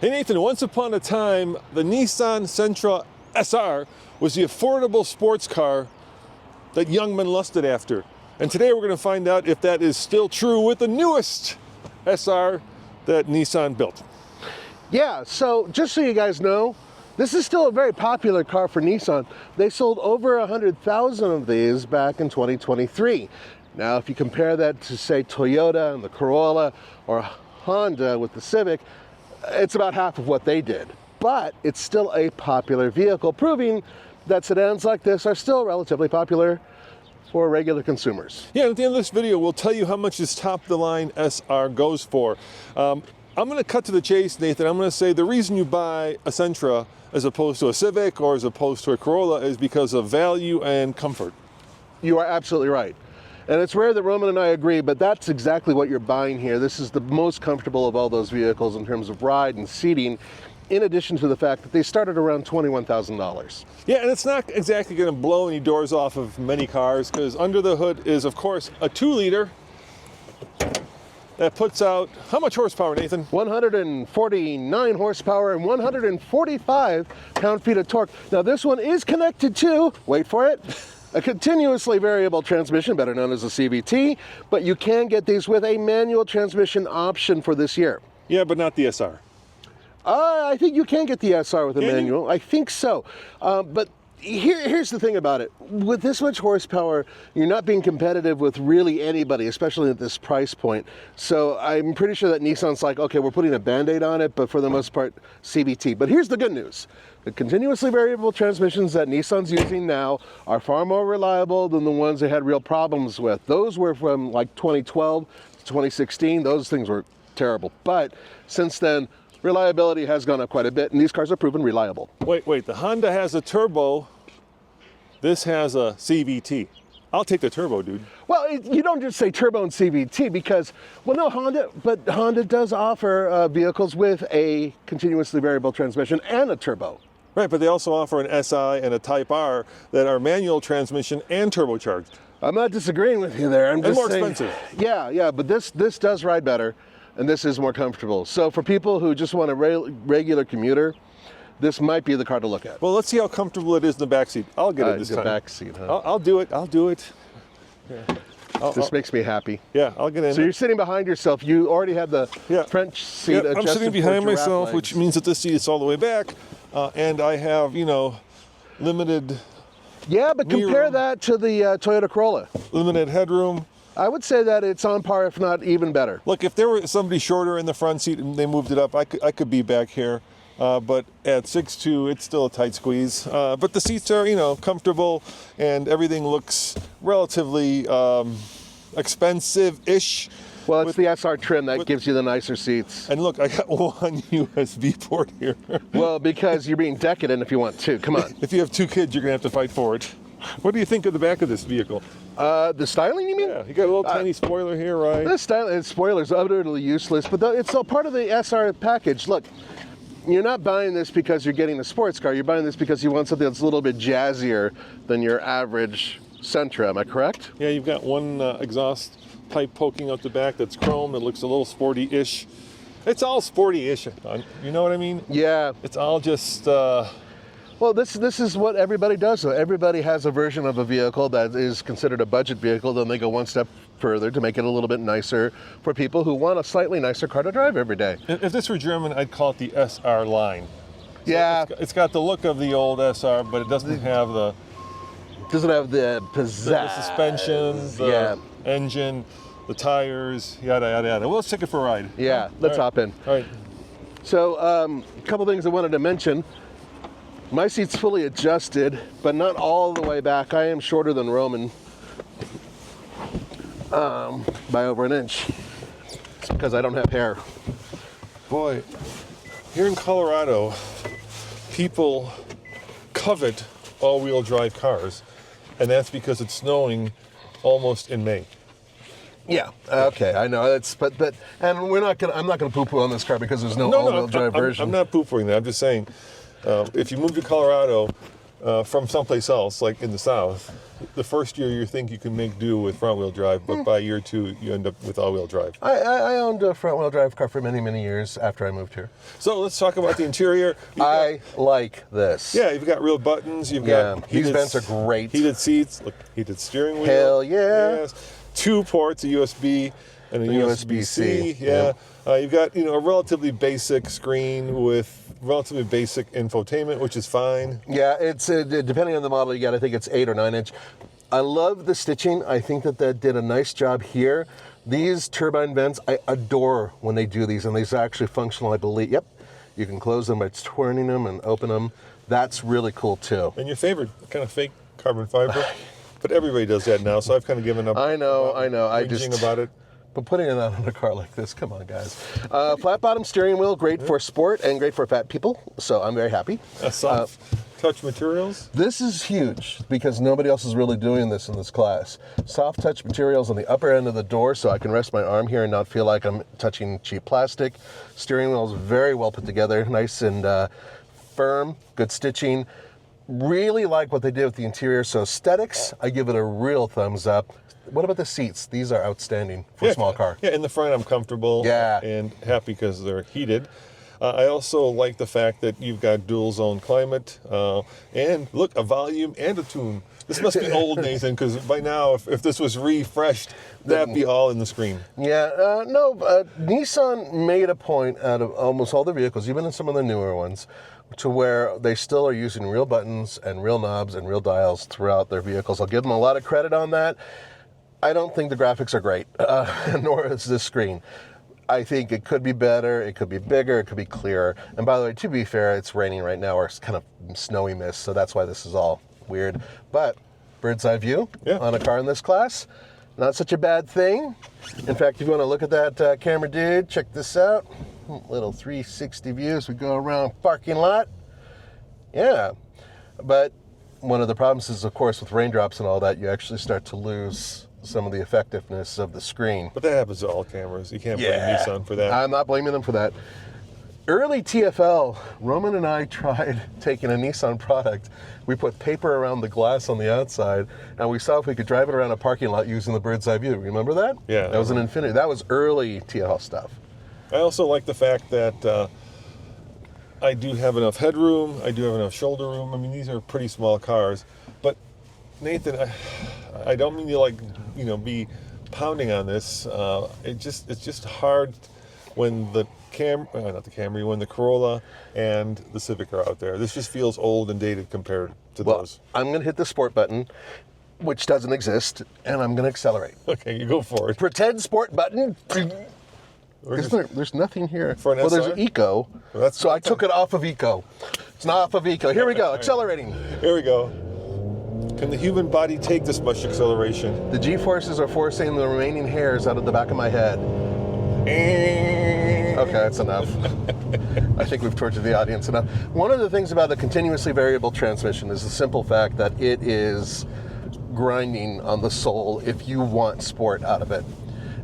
Hey Nathan, once upon a time, the Nissan Sentra SR was the affordable sports car that young men lusted after. And today we're going to find out if that is still true with the newest SR that Nissan built. Yeah, so just so you guys know, this is still a very popular car for Nissan. They sold over 100,000 of these back in 2023. Now, if you compare that to, say, Toyota and the Corolla or Honda with the Civic, it's about half of what they did. But it's still a popular vehicle, proving that sedans like this are still relatively popular for regular consumers. Yeah, at the end of this video, we'll tell you how much this top-of-the-line SR goes for. I'm going to cut to the chase, Nathan. I'm going to say the reason you buy a Sentra as opposed to a Civic or as opposed to a Corolla is because of value and comfort. You are absolutely right. And it's rare that Roman and I agree, but that's exactly what you're buying here. This is the most comfortable of all those vehicles in terms of ride and seating, in addition to the fact that they started around $21,000. Yeah, and it's not exactly going to blow any doors off of many cars, because under the hood is, of course, a 2-liter that puts out, how much horsepower, Nathan? 149 horsepower and 145 pound-feet of torque. Now this one is connected to, wait for it, a continuously variable transmission, better known as a CVT, but you can get these with a manual transmission option for this year. Yeah, but not the SR. I think you can get the SR with a manual. I think so. But here's the thing about it. With this much horsepower, you're not being competitive with really anybody, especially at this price point. So I'm pretty sure that Nissan's like, okay, we're putting a Band-Aid on it, but for the most part, CVT. But here's the good news. The continuously variable transmissions that Nissan's using now are far more reliable than the ones they had real problems with. Those were from like 2012 to 2016. Those things were terrible. But since then, reliability has gone up quite a bit, and these cars are proven reliable. Wait, the Honda has a turbo. This has a CVT. I'll take the turbo, dude. Well, you don't just say turbo and CVT because, well, no, Honda does offer vehicles with a continuously variable transmission and a turbo. Right, but they also offer an SI and a Type R that are manual transmission and turbocharged. I'm not disagreeing with you there. I'm just more saying, expensive. Yeah, but this does ride better, and this is more comfortable. So for people who just want a regular commuter, this might be the car to look at. Well, let's see how comfortable it is in the backseat. I'll get it this time. The backseat, huh? I'll do it. Yeah. This makes me happy. Yeah, I'll get in. So you're sitting behind yourself. You already have the French seat adjusted. I'm sitting behind myself, legs. which means that this seat is all the way back, and I have, limited. Yeah, but compare that to the Toyota Corolla. Limited headroom. I would say that it's on par, if not even better. Look, if there were somebody shorter in the front seat and they moved it up, I could be back here. But at 6'2", it's still a tight squeeze. But the seats are, comfortable, and everything looks relatively expensive-ish. Well, it's the SR trim that gives you the nicer seats. And look, I got one USB port here. Well, because you're being decadent if you want to. Come on. If you have 2 kids, you're going to have to fight for it. What do you think of the back of this vehicle? The styling, you mean? Yeah, you got a little tiny spoiler here, right? The styling, spoiler's utterly useless, but it's still part of the SR package. Look, you're not buying this because you're getting a sports car. You're buying this because you want something that's a little bit jazzier than your average Sentra. Am I correct? Yeah, you've got one exhaust pipe poking out the back that's chrome. It looks a little sporty-ish. It's all sporty-ish. You know what I mean? Yeah. It's all just... Well, this is what everybody does. So everybody has a version of a vehicle that is considered a budget vehicle. Then they go one step further to make it a little bit nicer for people who want a slightly nicer car to drive every day. If this were German, I'd call it the SR line. So yeah. It's got the look of the old SR, but it doesn't have the... Doesn't have the pizzazz. The suspension, the engine, the tires, yada, yada, yada. Well, let's take it for a ride. Yeah, let's hop in. All right. So, a couple things I wanted to mention. My seat's fully adjusted, but not all the way back. I am shorter than Roman by over an inch. It's because I don't have hair. Boy, here in Colorado, people covet all-wheel drive cars, and that's because it's snowing almost in May. Yeah. Okay. I know. And I'm not gonna poo-poo on this car because there's no all-wheel drive version. I'm not poo-pooing that. I'm just saying, if you move to Colorado, from someplace else, like in the South, the first year you think you can make do with front-wheel drive, but by year 2 you end up with all-wheel drive. I owned a front-wheel drive car for many, many years after I moved here. So let's talk about the interior. I like this. Yeah, you've got real buttons. You've got these vents are great. Heated seats, look, heated steering wheel. Hell yeah! Yes, 2 ports, a USB and a USB-C. Yeah. You've got a relatively basic screen with relatively basic infotainment, which is fine. Yeah, it's depending on the model you got. I think it's 8 or 9 inch. I love the stitching. I think that did a nice job here. These turbine vents, I adore when they do these, and these are actually functional, I believe. Yep, you can close them by turning them and open them. That's really cool too. And your favorite kind of fake carbon fiber, but everybody does that now, so I've kind of given up. I know. I just about it. But putting it on a car like this, come on, guys. Flat bottom steering wheel, great for sport and great for fat people. So I'm very happy. Soft touch materials. This is huge because nobody else is really doing this in this class. Soft touch materials on the upper end of the door, so I can rest my arm here and not feel like I'm touching cheap plastic. Steering wheel is very well put together, nice and firm, good stitching. Really like what they did with the interior. So aesthetics, I give it a real thumbs up. What about the seats? These are outstanding for a small car. Yeah, in the front I'm comfortable and happy because they're heated. I also like the fact that you've got dual zone climate and look, a volume and a tune. This must be old, Nathan, because by now, if this was refreshed, that'd be all in the screen. Yeah, Nissan made a point out of almost all the vehicles, even in some of the newer ones, to where they still are using real buttons and real knobs and real dials throughout their vehicles. I'll give them a lot of credit on that. I don't think the graphics are great, nor is this screen. I think it could be better, it could be bigger, it could be clearer. And by the way, to be fair, it's raining right now, or it's kind of snowy mist, so that's why this is all weird. But bird's eye view on a car in this class, not such a bad thing. In fact, if you want to look at that camera, dude, check this out. Little 360 view as we go around parking lot. Yeah, but one of the problems is, of course, with raindrops and all that, you actually start to lose some of the effectiveness of the screen. But that happens to all cameras. You can't blame Nissan for that. I'm not blaming them for that. Early TFL, Roman and I tried taking a Nissan product. We put paper around the glass on the outside, and we saw if we could drive it around a parking lot using the bird's eye view. Remember that? Yeah. That was an Infiniti. That was early TFL stuff. I also like the fact that I do have enough headroom. I do have enough shoulder room. I mean, these are pretty small cars. But Nathan, I don't mean to be pounding on this. It's just hard when the Camry, when the Corolla and the Civic are out there. This just feels old and dated compared to those. I'm going to hit the sport button, which doesn't exist, and I'm going to accelerate. Okay, you go for it. Pretend sport button. There's nothing here. For an SR? There's Eco. Well, so I took it off of Eco. It's not off of Eco. Here we go, accelerating. Here we go. Can the human body take this much acceleration? The G-forces are forcing the remaining hairs out of the back of my head. Okay, that's enough. I think we've tortured the audience enough. One of the things about the continuously variable transmission is the simple fact that it is grinding on the soul if you want sport out of it.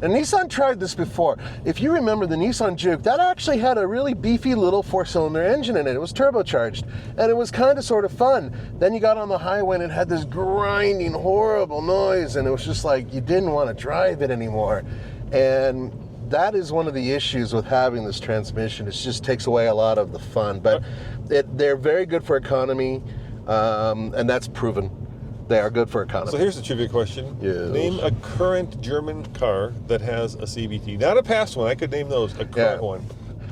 And Nissan tried this before. If you remember the Nissan Juke, that actually had a really beefy little 4-cylinder engine in it. It was turbocharged, and it was kind of sort of fun. Then you got on the highway and it had this grinding, horrible noise, and it was just like you didn't want to drive it anymore. And that is one of the issues with having this transmission. It just takes away a lot of the fun. But they're very good for economy, and that's proven. They are good for economy. So here's a trivia question. Yes. Name a current German car that has a CVT. Not a past one. I could name those. A current one.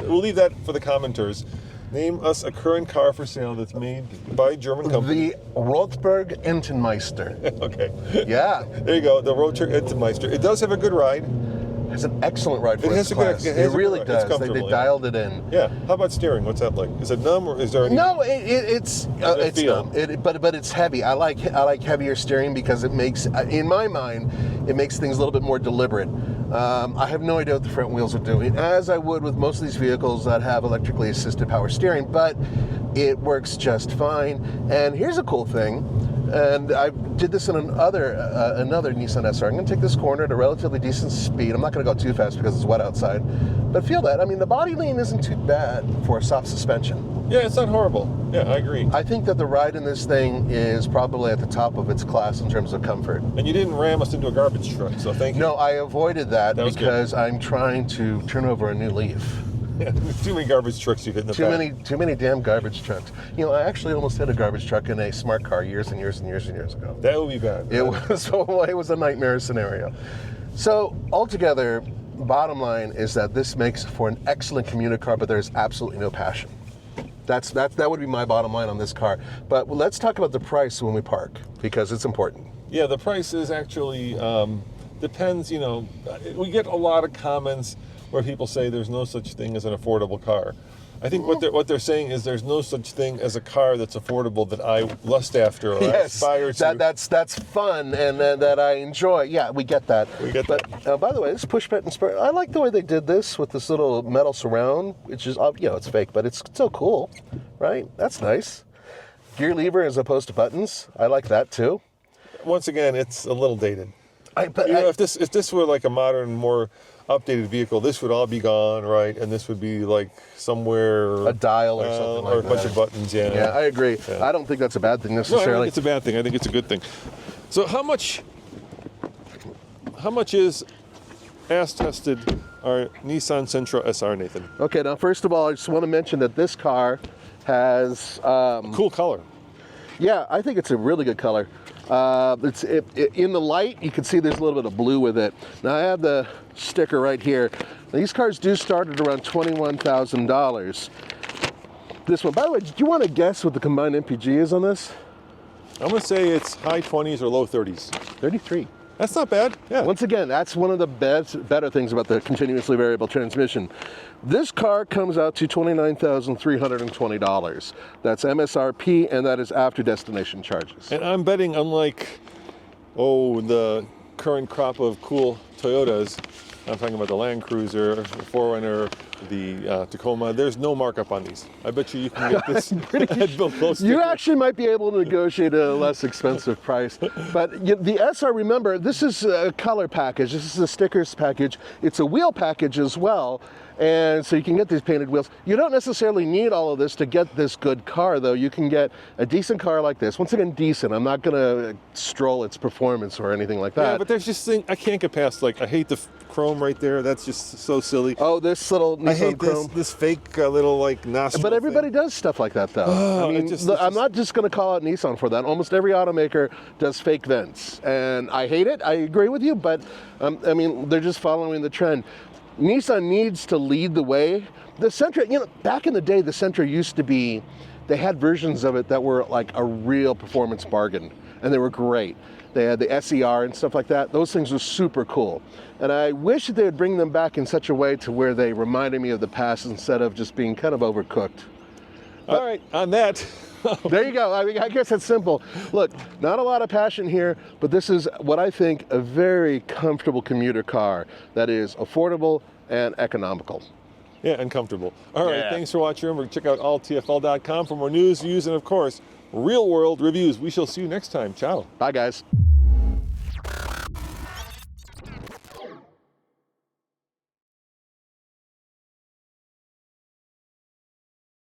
We'll leave that for the commenters. Name us a current car for sale that's made by a German company. The Rothberg Entenmeister. Okay. Yeah. There you go. The Rothberg Entenmeister. It does have a good ride. It's an excellent ride for its class. It really does. They dialed it in. Yeah. How about steering? What's that like? Is it numb or is there any? No, it's numb. But it's heavy. I like heavier steering because it makes, in my mind, it makes things a little bit more deliberate. I have no idea what the front wheels are doing, as I would with most of these vehicles that have electrically assisted power steering, but it works just fine. And here's a cool thing. And I did this in another Nissan SR. I'm going to take this corner at a relatively decent speed. I'm not going to go too fast because it's wet outside. But feel that. I mean, the body lean isn't too bad for a soft suspension. Yeah, it's not horrible. Yeah, I agree. I think that the ride in this thing is probably at the top of its class in terms of comfort. And you didn't ram us into a garbage truck, so thank you. No, I avoided that because good. I'm trying to turn over a new leaf. Yeah, too many garbage trucks you hit in the back. Too many damn garbage trucks. You know, I actually almost hit a garbage truck in a smart car years and years and years and years ago. That would be bad. It was a nightmare scenario. So altogether, bottom line is that this makes for an excellent commuter car, but there's absolutely no passion. That would be my bottom line on this car. But let's talk about the price when we park, because it's important. Yeah, the price is actually depends. You know, we get a lot of comments where people say there's no such thing as an affordable car. I think what they're saying is there's no such thing as a car that's affordable that I lust after or aspire to. That's fun and that I enjoy. Yeah, we get that. But by the way, this push button spur, I like the way they did this with this little metal surround, which is, it's fake, but it's still cool, right? That's nice. Gear lever as opposed to buttons. I like that too. Once again, it's a little dated. If this were like a modern, more updated vehicle, this would all be gone, right? And this would be like somewhere a dial or something like that. Or a bunch of buttons, yeah. Yeah, I agree. Yeah. I don't think that's a bad thing necessarily. No, I don't think it's a bad thing. I think it's a good thing. So how much is as tested our Nissan Sentra SR, Nathan? Okay, now first of all, I just want to mention that this car has cool color. Yeah, I think it's a really good color. In the light, you can see there's a little bit of blue with it. Now I have the sticker right here. Now, these cars do start at around $21,000. This one, by the way, do you want to guess what the combined MPG is on this? I'm going to say it's high 20s or low 30s. 33. That's not bad. Yeah. Once again, that's one of the better things about the continuously variable transmission. This car comes out to $29,320. That's MSRP, and that is after destination charges. And I'm betting, unlike, the current crop of cool Toyotas, I'm talking about the Land Cruiser, the 4Runner, the Tacoma, there's no markup on these. I bet you can get this built close. You actually might be able to negotiate a less expensive price. But the SR, remember, this is a color package. This is a stickers package. It's a wheel package as well. And so you can get these painted wheels. You don't necessarily need all of this to get this good car, though. You can get a decent car like this. Once again, decent. I'm not going to stroll its performance or anything like that. Yeah, but there's just thing I can't get past. Like, I hate the chrome right there. That's just so silly. Oh, this little Nissan I hate chrome. This fake little like nostril. But everybody does stuff like that, though. I mean, I'm not just going to call out Nissan for that. Almost every automaker does fake vents, and I hate it. I agree with you, but I mean, they're just following the trend. Nissan needs to lead the way. The Sentra, back in the day, the Sentra used to be, they had versions of it that were like a real performance bargain, and they were great. They had the SER and stuff like that. Those things were super cool. And I wish that they would bring them back in such a way to where they reminded me of the past instead of just being kind of overcooked. All right, on that. There you go. I mean, I guess it's simple. Look, not a lot of passion here, but this is what I think a very comfortable commuter car that is affordable and economical. Yeah, and comfortable. All right, thanks for watching. Remember, check out alltfl.com for more news, views, and of course, real-world reviews. We shall see you next time. Ciao. Bye, guys.